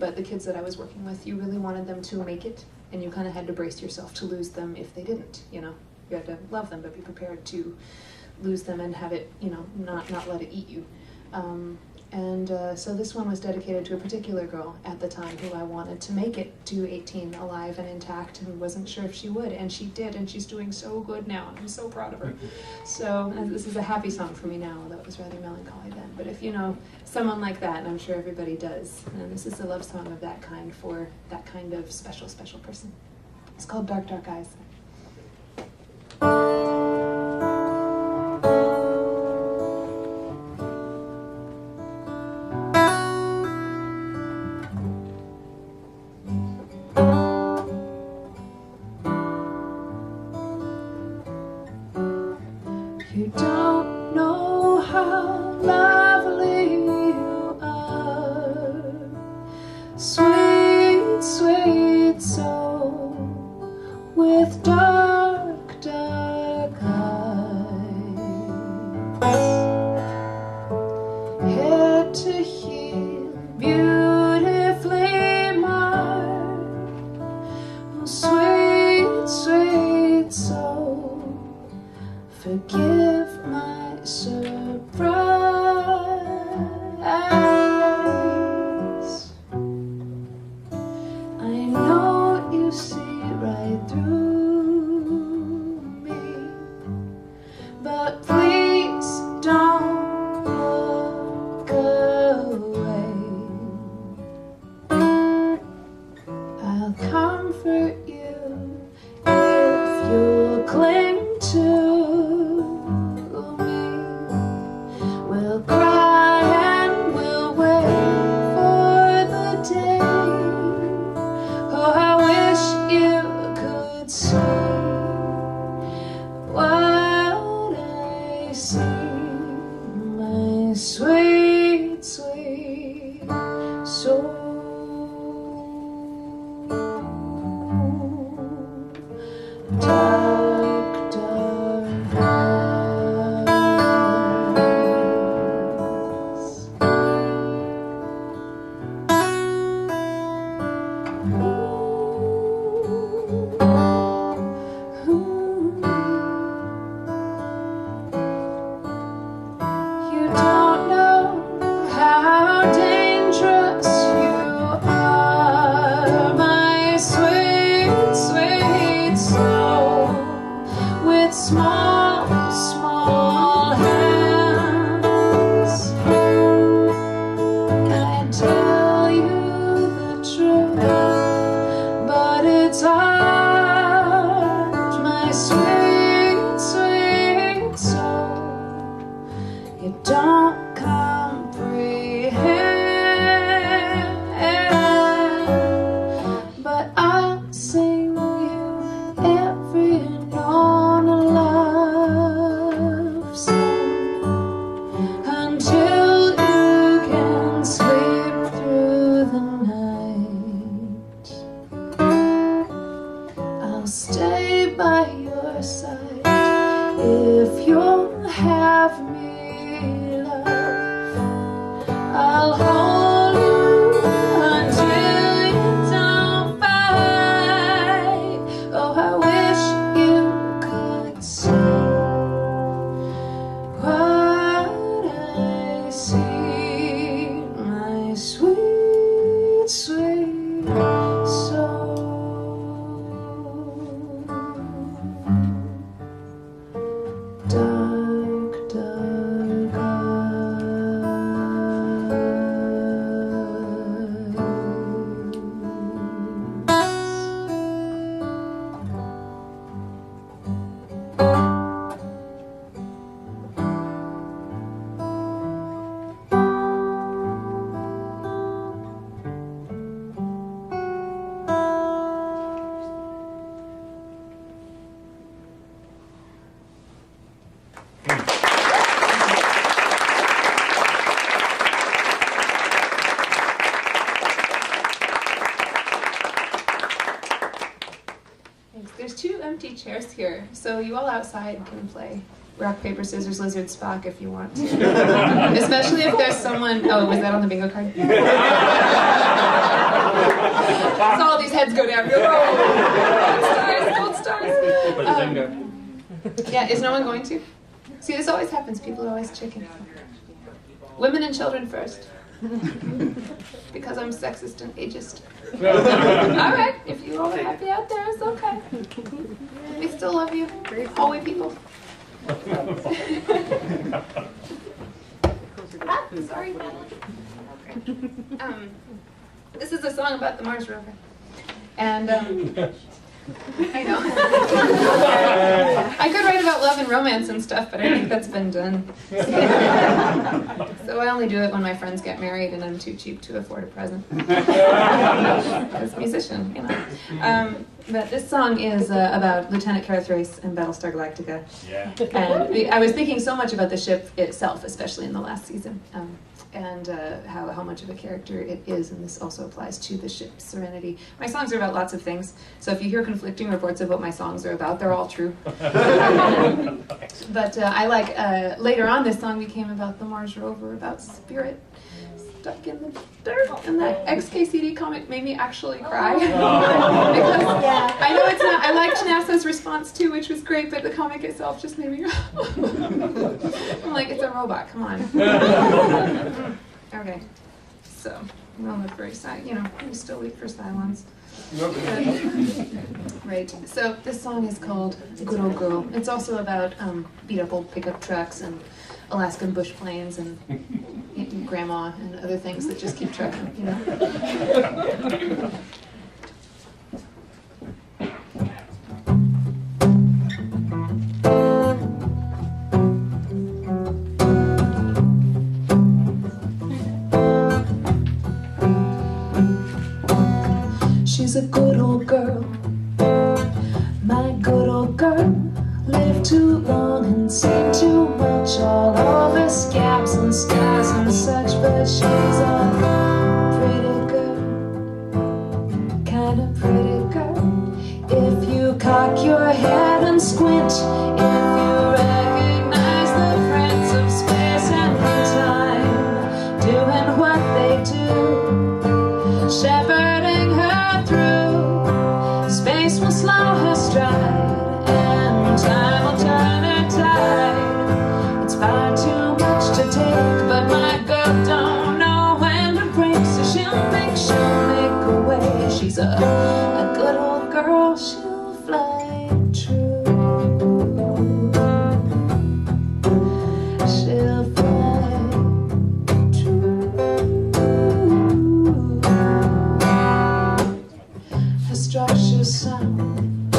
but the kids that I was working with, you really wanted them to make it, and you kind of had to brace yourself to lose them if they didn't, you know. You had to love them, but be prepared to lose them and have it, you know, not let it eat you. So this one was dedicated to a particular girl at the time who I wanted to make it to 18 alive and intact, and wasn't sure if she would, and she did, and she's doing so good now, and I'm so proud of her. So this is a happy song for me now, although it was rather melancholy then. But if you know someone like that, and I'm sure everybody does, and this is a love song of that kind for that kind of special, special person. It's called Dark, Dark Eyes. You don't know how lovely you are, sweet, sweet soul, with dark, dark eyes, head to heel, beautifully marked, oh, sweet, sweet soul, forgive my surprise. I know you see right through me, but please don't look away. I'll comfort you if you'll cling to me. We'll cry and we'll wait for the day. Oh, I wish you could see what I see, my sweet, sweet soul. Dark, dark eyes. You don't know how dangerous you are, my sweet, sweet soul, with small, small hands. I tell you the truth, but it's hard, my sweet, sweet soul. You don't comprehend, but I'll sing you every known love song until you can sleep through the night. I'll stay by your side if you'll have me, love. I'll hold you until you don't fight. Oh, I wish you could see what I see, my sweet, sweet soul. Dark, dark Thanks. There's 2 empty chairs here, so you all outside can play rock, paper, scissors, lizard, Spock if you want to. Especially if there's someone. Oh, was that on the bingo card? heads go down. Gold stars, gold stars. Yeah, is no one going to? See, this always happens. People are always chicken. Women and children first. Because I'm sexist and ageist. All right, if you all are happy out there, it's okay. We still love you, hallway people. Sorry, Madeline. This is a song about the Mars rover, and I know. I could write about love and romance and stuff, but I think that's been done. So I only do it when my friends get married and I'm too cheap to afford a present. As a musician, you know. But this song is about Lieutenant Kara Thrace and Battlestar Galactica. Yeah. And I was thinking so much about the ship itself, especially in the last season. And how much of a character it is, and this also applies to the ship Serenity. My songs are about lots of things, so if you hear conflicting reports of what my songs are about, they're all true. But I like, later on this song became about the Mars rover, about Spirit stuck in the dirt, and that XKCD comic made me actually cry. Because I know it's not, I liked NASA's response too, which was great, but the comic itself just made me I'm like, it's a robot, come on. Okay, so we'll look very silent, you know, we still wait for Cylons. Right, so this song is called Good Old Girl. It's also about beat up old pickup trucks and Alaskan bush planes and grandma and other things that just keep trucking, you know. She's a good old girl, my good old girl. Lived too long and seen too much, all over scabs and scars and such. But she's a pretty girl, kind of pretty girl. If you cock your head and squint, if you recognize the prints of space and time, doing what they do, shepherding her through. Space will slow her stride, time will turn her tide. It's far too much to take, but my girl don't know when to break, so she'll make a way. She's a good old girl, she'll fly true. She'll fly true. Her structure's sound,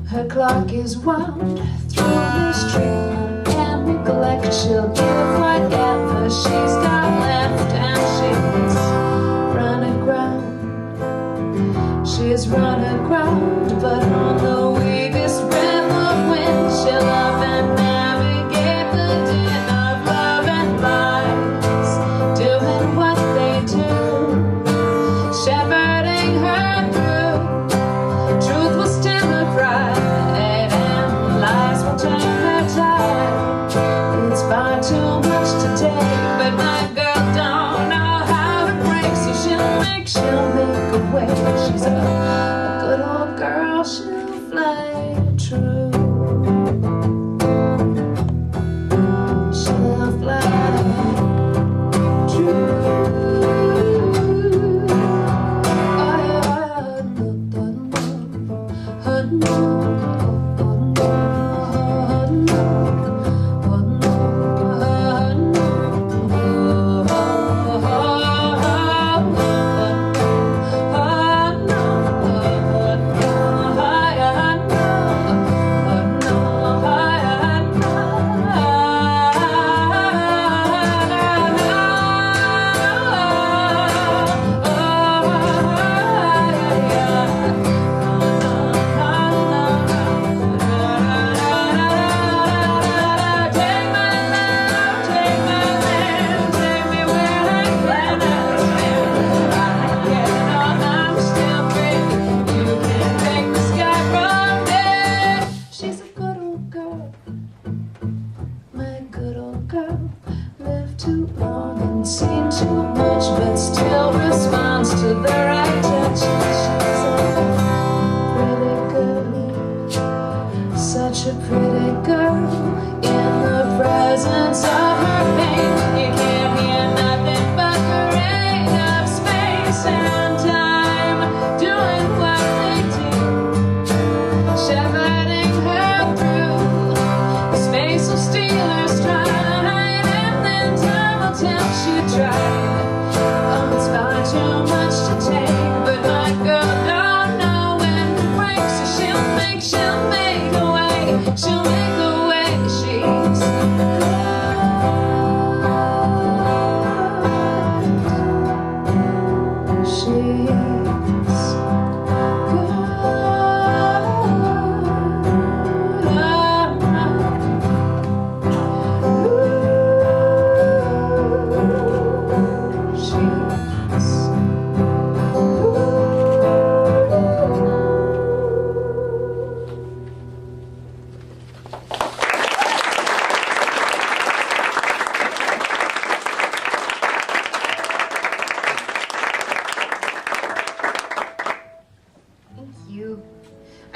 her clock is wound through Ustream and neglect. She'll give whatever she's got left, and she's run aground. She's run aground, but on the weakest breath of wind, she'll up and navigate the din of love and lies, doing what they do, shepherding her through. Truth will stem her pride, far too much to take, but my girl don't know how to break, so she'll make a way. She's a good old girl, she'll fly true. She'll fly true. Too much, but still responds to the right touch. She's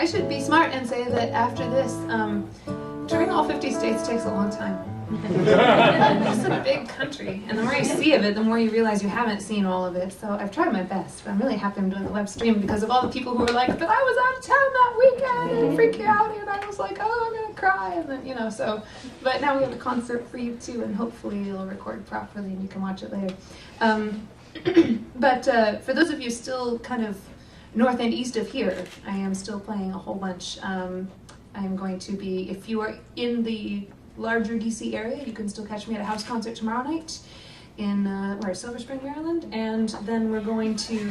I should be smart and say that after this, touring all 50 states takes a long time. It's a big country, and the more you see of it, the more you realize you haven't seen all of it. So I've tried my best, but I'm really happy I'm doing the web stream because of all the people who were like, but I was out of town that weekend, and it freaked you out, and I was like, oh, I'm gonna cry, and then, you know, so, but now we have a concert for you too, and hopefully it'll record properly and you can watch it later. But for those of you still kind of north and east of here, I am still playing a whole bunch. I'm going to be, if you are in the larger DC area, you can still catch me at a house concert tomorrow night in Silver Spring, Maryland, and then we're going to